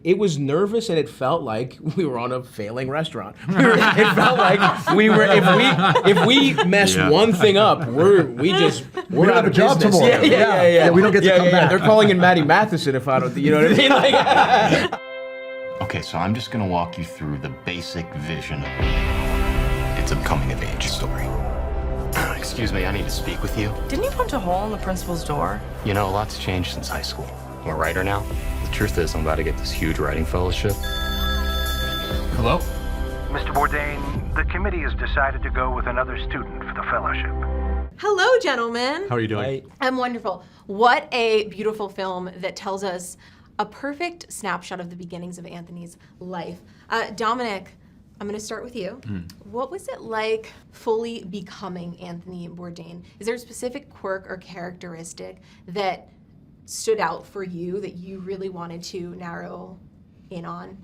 it was nervous, and it felt like we were on a failing restaurant. It felt like we were, if we mess one thing up, we're out of job business. tomorrow. Yeah. We don't get to come back. They're calling in Maddie Matheson if I don't, you know what I mean? Like, Okay, so I'm just gonna walk you through the basic vision. It's a coming-of-age story. Excuse me, I need to speak with you. Didn't you punch a hole in the principal's door? You know, a lot's changed since high school. I'm a writer now. The truth is, I'm about to get this huge writing fellowship. Hello? Mr. Bourdain, the committee has decided to go with another student for the fellowship. Hello, gentlemen. How are you doing? I'm wonderful. What a beautiful film that tells us a perfect snapshot of the beginnings of Anthony's life. Dominic, I'm going to start with you. What was it like fully becoming Anthony Bourdain? Is there a specific quirk or characteristic that stood out for you that you really wanted to narrow in on?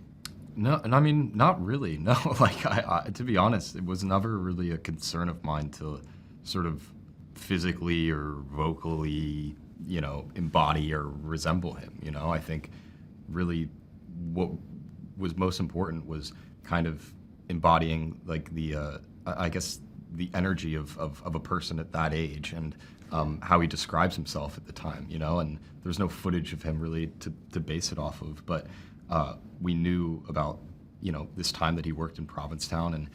No, and I mean, not really. No, like, I to be honest, it was never really a concern of mine to sort of physically or vocally, you know, embody or resemble him. You know, I think really what was most important was kind of embodying like the, I guess, the energy of a person at that age and how he describes himself at the time, you know, and there's no footage of him really to base it off of, but we knew about, you know, this time that he worked in Provincetown, and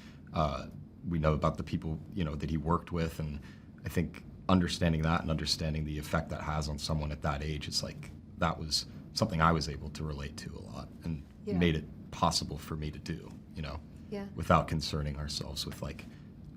we know about the people, you know, that he worked with, and I think understanding that and understanding the effect that has on someone at that age, it's like that was something I was able to relate to a lot and made it possible for me to do, you know, without concerning ourselves with like,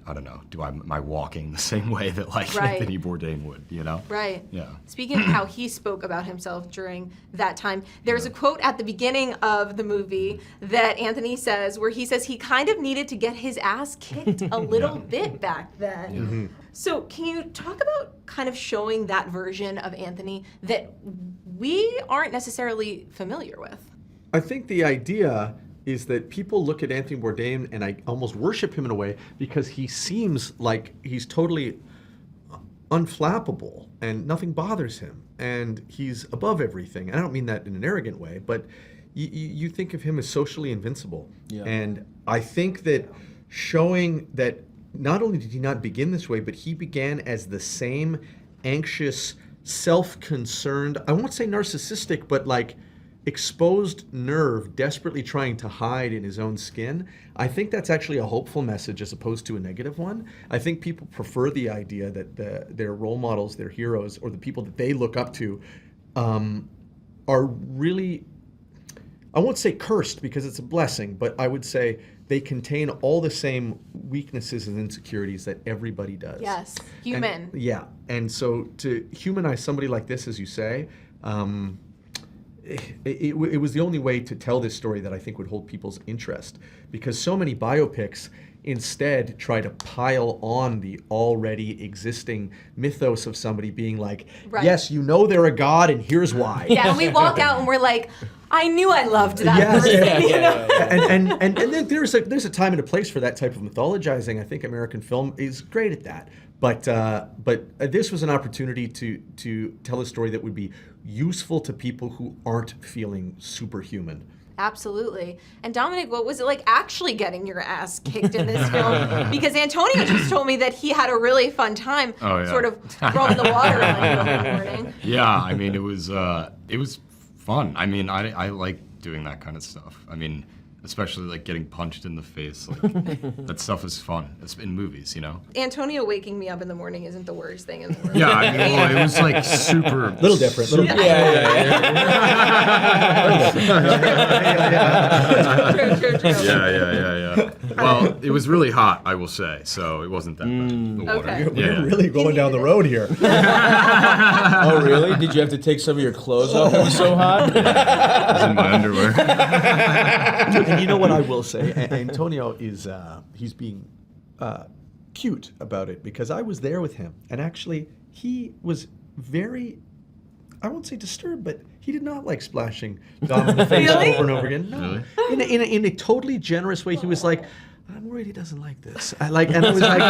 I don't know, am I walking the same way that like Anthony Bourdain would, you know? Right. Yeah. Speaking of how he spoke about himself during that time, there's a quote at the beginning of the movie that Anthony says where he says he kind of needed to get his ass kicked a little bit back then. So can you talk about kind of showing that version of Anthony that we aren't necessarily familiar with? I think the idea is that people look at Anthony Bourdain, and I almost worship him in a way because he seems like he's totally unflappable and nothing bothers him and he's above everything. And I don't mean that in an arrogant way, but you think of him as socially invincible. And I think that showing that not only did he not begin this way, but he began as the same anxious, self-concerned, I won't say narcissistic, but like exposed nerve desperately trying to hide in his own skin. I think that's actually a hopeful message as opposed to a negative one. I think people prefer the idea that their role models, their heroes, or the people that they look up to are really, I won't say cursed because it's a blessing, but I would say they contain all the same weaknesses and insecurities that everybody does. Yes, human. And so to humanize somebody like this, as you say, it was the only way to tell this story that I think would hold people's interest, because so many biopics instead try to pile on the already existing mythos of somebody being like, yes, you know they're a god and here's why. Yeah, and we walk out and we're like, I knew I loved that person. You know? And then there's a time and a place for that type of mythologizing. I think American film is great at that. But this was an opportunity to tell a story that would be useful to people who aren't feeling superhuman. Absolutely. And Dominic, what was it like actually getting your ass kicked in this film? Because Antonio just told me that he had a really fun time sort of throwing the water on you in the morning. Yeah, I mean, it was fun. I mean, I like doing that kind of stuff. I mean, especially like getting punched in the face. Like that stuff is fun. It's in movies, you know. Antonio waking me up in the morning isn't the worst thing in the world. Yeah, I mean, well, it was like super. Little different. True. Yeah. Well, it was really hot, I will say, so it wasn't that bad. The water. Okay. We're really going down the road here. Oh, really? Did you have to take some of your clothes off? It was so hot? I was in my underwear. And you know what I will say? Antonio is, he's being cute about it, because I was there with him, and actually he was very, I won't say disturbed, but he did not like splashing Dom in the face over and over again. No. Really? In a totally generous way. He was like, I'm worried he doesn't like this. And I was like,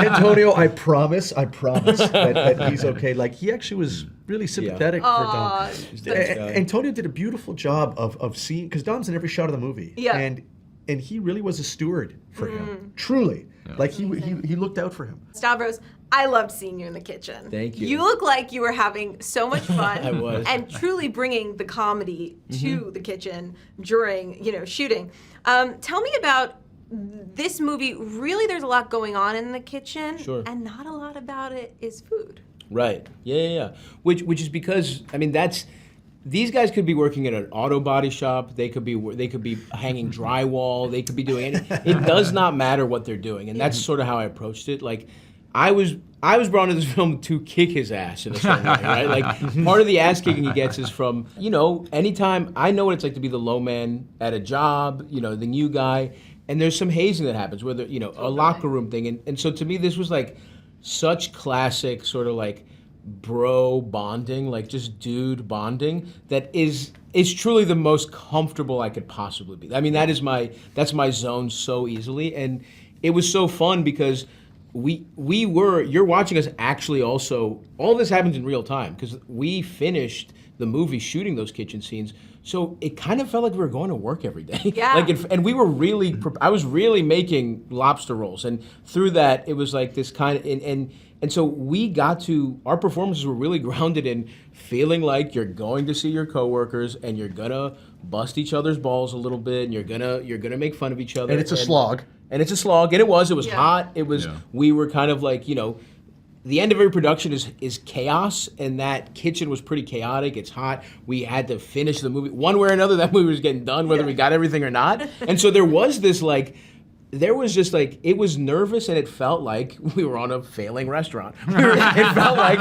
Antonio, I promise that he's okay. Like, he actually was really sympathetic for Dom. Antonio did a beautiful job of seeing, because Dom's in every shot of the movie. Yeah. And he really was a steward for him, truly. Yeah. Like, he looked out for him. Stavros, I loved seeing you in the kitchen. Thank you. You look like you were having so much fun. I was. And truly bringing the comedy to the kitchen during, shooting. Tell me about this movie. Really, there's a lot going on in the kitchen. Sure. And not a lot about it is food. Right. Yeah. Which is because, these guys could be working in an auto body shop. They could be hanging drywall. They could be doing anything. It does not matter what they're doing, and that's sort of how I approached it. Like, I was brought into this film to kick his ass in a certain way, right? Like, part of the ass kicking he gets is from, anytime I know what it's like to be the low man at a job, the new guy, and there's some hazing that happens, whether a locker room thing, and so to me this was like such classic sort of like bro bonding, like just dude bonding, that is truly the most comfortable I could possibly be. That's my zone so easily, and it was so fun because you're watching us actually also, all this happens in real time because we finished the movie shooting those kitchen scenes, so it kind of felt like we were going to work every day. Yeah. And we were I was really making lobster rolls, and through that it was like this kind of, and so our performances were really grounded in feeling like you're going to see your coworkers and you're gonna bust each other's balls a little bit, and you're gonna make fun of each other. And it's a slog. And it's a slog, and it was hot. It was, we were kind of like, the end of every production is chaos, and that kitchen was pretty chaotic. It's hot. We had to finish the movie. One way or another, that movie was getting done, whether we got everything or not. And so there was this it was nervous, and it felt like we were on a failing restaurant. It felt like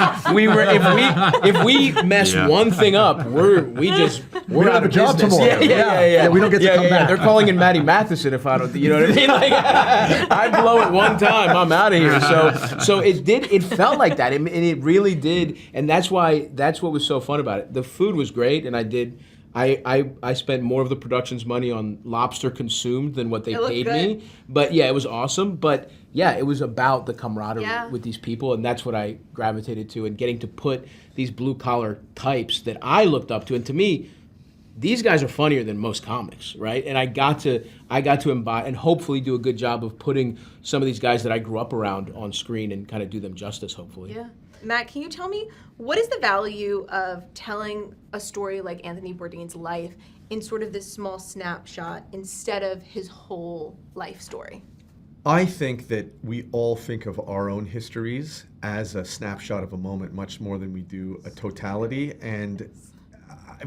if we mess one thing up, we're out of job business. tomorrow. Yeah. We don't get to come back. They're calling in Maddie Matheson if I don't, you know what I mean? Like, I blow it one time, I'm out of here. So it felt like that, and it really did, and that's what was so fun about it. The food was great, and I spent more of the production's money on lobster consumed than what they paid me. But yeah, it was awesome. But yeah, it was about the camaraderie with these people, and that's what I gravitated to, and getting to put these blue collar types that I looked up to. And to me, these guys are funnier than most comics, right? And I got to embody and hopefully do a good job of putting some of these guys that I grew up around on screen and kind of do them justice, hopefully. Yeah. Matt, can you tell me, what is the value of telling a story like Anthony Bourdain's life in sort of this small snapshot instead of his whole life story? I think that we all think of our own histories as a snapshot of a moment much more than we do a totality. And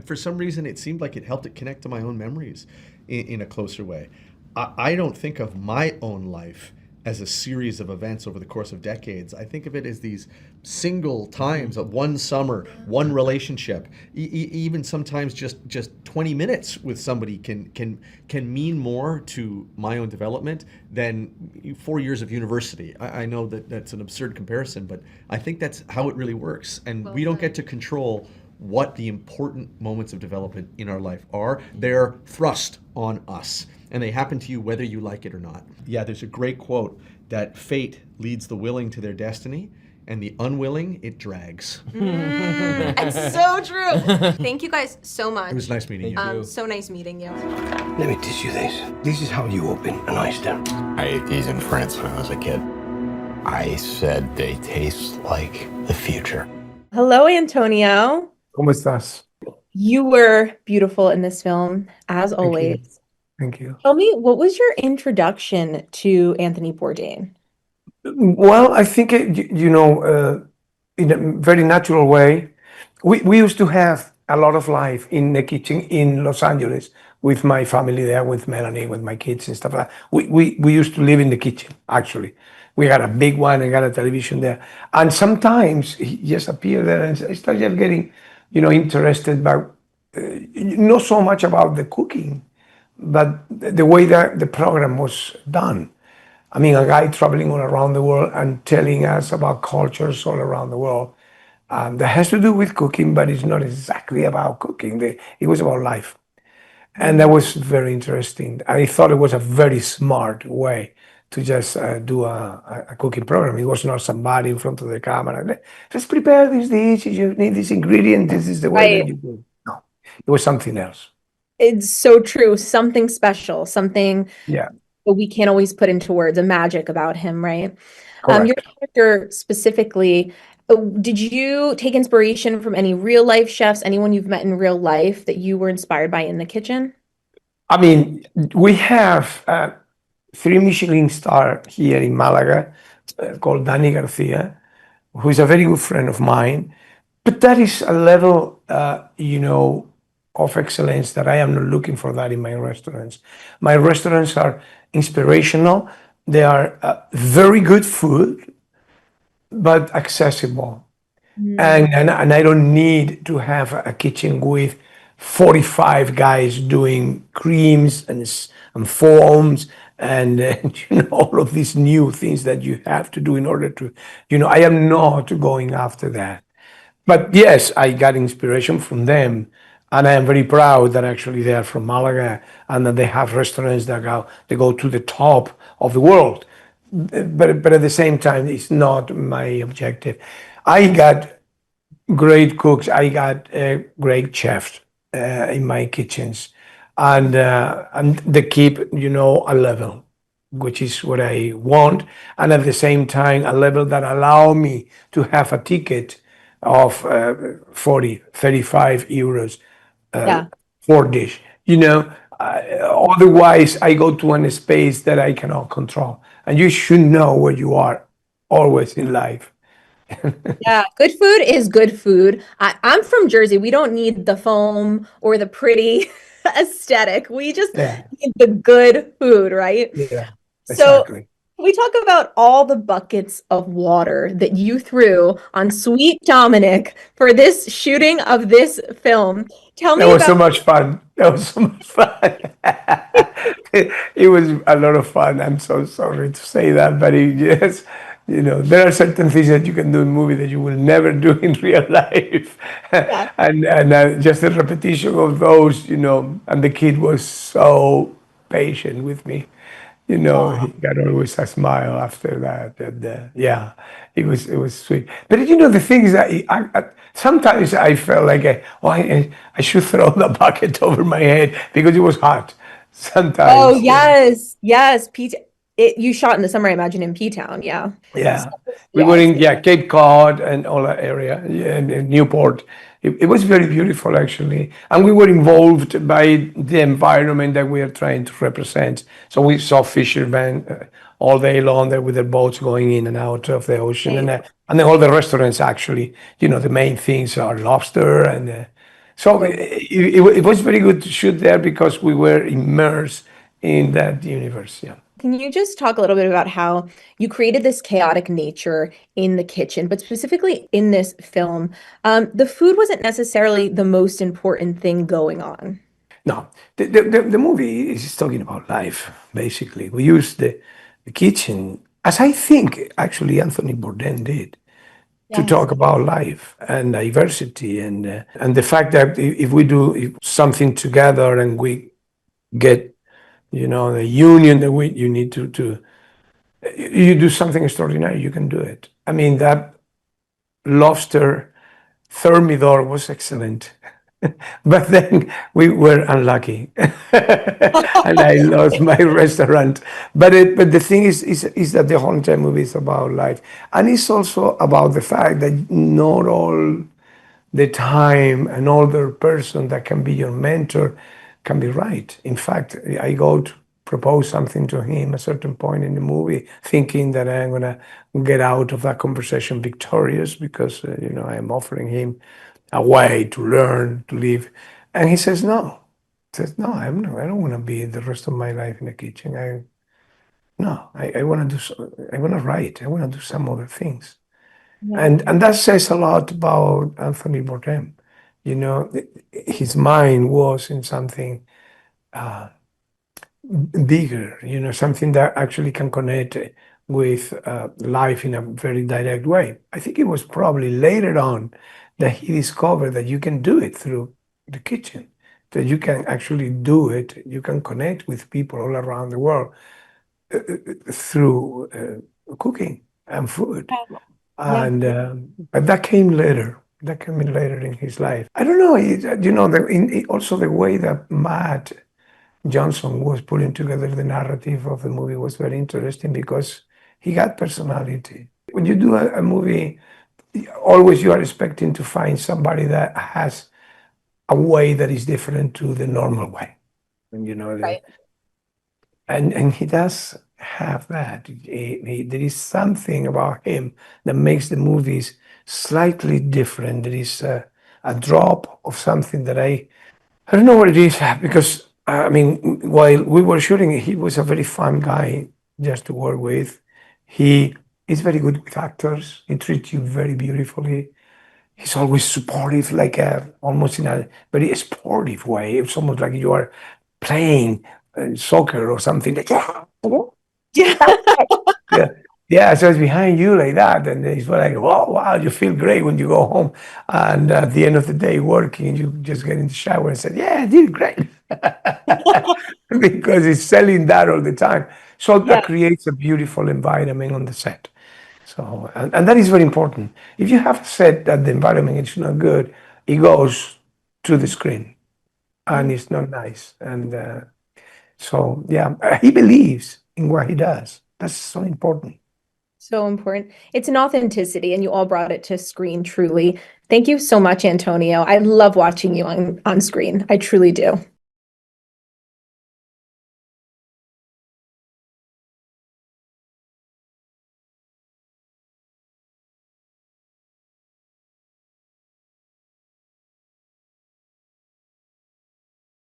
for some reason, it seemed like it helped it connect to my own memories in a closer way. I don't think of my own life as a series of events over the course of decades. I think of it as these single times of one summer, one relationship. Even sometimes just 20 minutes with somebody can mean more to my own development than 4 years of university. I know that that's an absurd comparison, but I think that's how it really works. And we don't get to control what the important moments of development in our life are. They're thrust on us, and they happen to you whether you like it or not. Yeah, there's a great quote that fate leads the willing to their destiny, and the unwilling it drags. It's so true. Thank you guys so much. It was nice meeting you. So nice meeting you. Let me teach you this. This is how you open an oyster. I ate these in France when I was a kid. I said they taste like the future. Hello, Antonio. ¿Cómo estás? You were beautiful in this film, as always. Thank you. Tell me, what was your introduction to Anthony Bourdain? Well, I think, in a very natural way, we used to have a lot of life in the kitchen in Los Angeles with my family there, with Melanie, with my kids and stuff like that. We used to live in the kitchen, actually. We had a big one and got a television there. And sometimes he just appeared there and I started getting, interested by, not so much about the cooking, but the way that the program was done. I mean, a guy traveling all around the world and telling us about cultures all around the world. That has to do with cooking, but it's not exactly about cooking. It was about life. And that was very interesting. I thought it was a very smart way to just do a cooking program. It was not somebody in front of the camera. Let's prepare this dish. You need this ingredient. This is the way that you do it. No, it was something else. It's so true. Something special, something Yeah, that we can't always put into words, a magic about him, right? Your correct. character specifically, did you take inspiration from any real life chefs, anyone you've met in real life that you were inspired by in the kitchen? I mean, we have 3 Michelin star here in Malaga called Dani Garcia, who is a very good friend of mine. But that is a level, of excellence that I am not looking for that in my restaurants. My restaurants are inspirational. They are very good food, but accessible. And I don't need to have a kitchen with 45 guys doing creams and foams and all of these new things that you have to do in order to, I am not going after that. But yes, I got inspiration from them, and I am very proud that actually they are from Malaga and that they have restaurants that go to the top of the world. But at the same time, it's not my objective. I got great cooks. I got great chefs in my kitchens, and they keep a level, which is what I want, and at the same time a level that allow me to have a ticket of 40, 35 euros Yeah. for dish. Otherwise I go to a space that I cannot control, and you should know where you are always in life. Yeah, good food is good food. I'm from Jersey. We don't need the foam or the pretty aesthetic. We just Yeah, need the good food, right? yeah, So exactly. we talk about all the buckets of water that you threw on sweet Dominic for this shooting of this film. Tell That me was so about, much fun. That was so much fun. It was a lot of fun. I'm so sorry to say that, but yes, there are certain things that you can do in movie that you will never do in real life, yeah. and just the repetition of those, and the kid was so patient with me. He got always a smile after that, and yeah, it was sweet. But the thing is that sometimes I felt like I should throw the bucket over my head because it was hot. Oh, Sometimes, yeah, yes, yes. You shot in the summer, I imagine, in P-Town. Yeah. yeah. We were Yes. in Cape Cod and all that area, yeah, and Newport. It was very beautiful actually, and we were involved by the environment that we are trying to represent. So we saw fishermen all day long there with their boats going in and out of the ocean, and then all the restaurants actually. The main things are lobster, and so it was very good to shoot there because we were immersed in that universe. Yeah. Can you just talk a little bit about how you created this chaotic nature in the kitchen, but specifically in this film, the food wasn't necessarily the most important thing going on. No, the movie is talking about life, basically. We use the kitchen, as I think actually Anthony Bourdain did, to Yes. talk about life and diversity, and the fact that if we do something together and we get, the union that you need to you do something extraordinary, you can do it. I mean, that lobster thermidor was excellent. But then we were unlucky, and I lost my restaurant. But the thing is that the whole entire movie is about life, and it's also about the fact that not all the time an older person that can be your mentor can be right. In fact, I go to propose something to him at a certain point in the movie, thinking that I'm gonna get out of that conversation victorious because I am offering him a way to learn to live, and he says no. He says no. I don't want to be the rest of my life in the kitchen. I want to do. I want to write. I want to do some other things. And that says a lot about Anthony Bourdain. His mind was in something bigger, something that actually can connect with life in a very direct way. I think it was probably later on that he discovered that you can do it through the kitchen. that you can actually do it. You can connect with people all around the world through cooking and food. And but that came later. That came in later in his life. I don't know. Also the way that Matt Johnson was putting together the narrative of the movie was very interesting because he got personality. When you do a movie, always you are expecting to find somebody that has a way that is different to the normal way. And Right. and he does have that. There is something about him that makes the movies slightly different. There is a drop of something that I don't know what it is because I mean, while we were shooting, he was a very fun guy just to work with. He is very good with actors. He treats you very beautifully. He's always supportive, like almost in a very sportive way. It's almost like you are playing soccer or something. Like, Yeah. yeah, yeah. So it's behind you like that, and it's like, wow, you feel great when you go home, and at the end of the day, working, you just get in the shower and say, yeah, I did great, because he's selling that all the time. So that creates a beautiful environment on the set. So, and that is very important. If you have a set that the environment is not good, it goes to the screen, and it's not nice. And so, yeah, he believes in what he does. That's so important. So important. It's an authenticity, and you all brought it to screen truly. Thank you so much, Antonio. I love watching you on screen. I truly do.